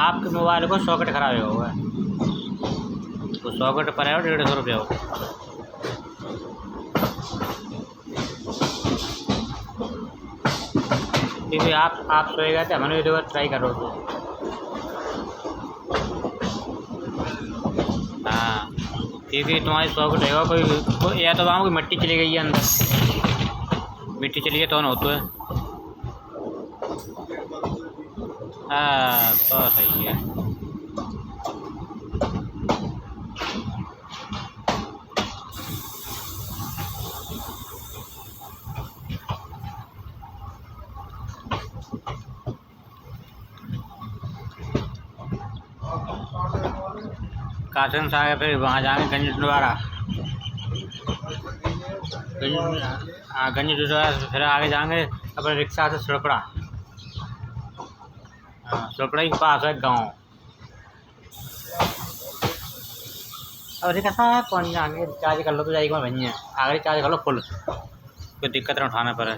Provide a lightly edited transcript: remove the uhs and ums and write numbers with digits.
आपके मोबाइल को सॉकेट खराब हुआ है, तो सॉकेट पर है 150 रुपये हो। क्योंकि आप सोए गए थे, हमने भी ट्राई करो तो। हाँ, क्योंकि तुम्हारी सॉकेट है कोई या तो वहाँ कोई मिट्टी चली गई है अंदर, मिट्टी चली गई तो न होता है। हाँ तो सही है। कासन से आगे फिर वहाँ जाएंगे गंज द्वारा, गंज द्वारा फिर आगे जाएंगे अपने रिक्शा से सुरपड़ा। हाँ, सुरपड़ा के पास है गाँव। और रिक्शा कौन जाएंगे, चार्ज कर लो तो जाएगी वहीं है, आगे चार्ज कर लो फुल, कोई दिक्कत ना उठाना पड़े।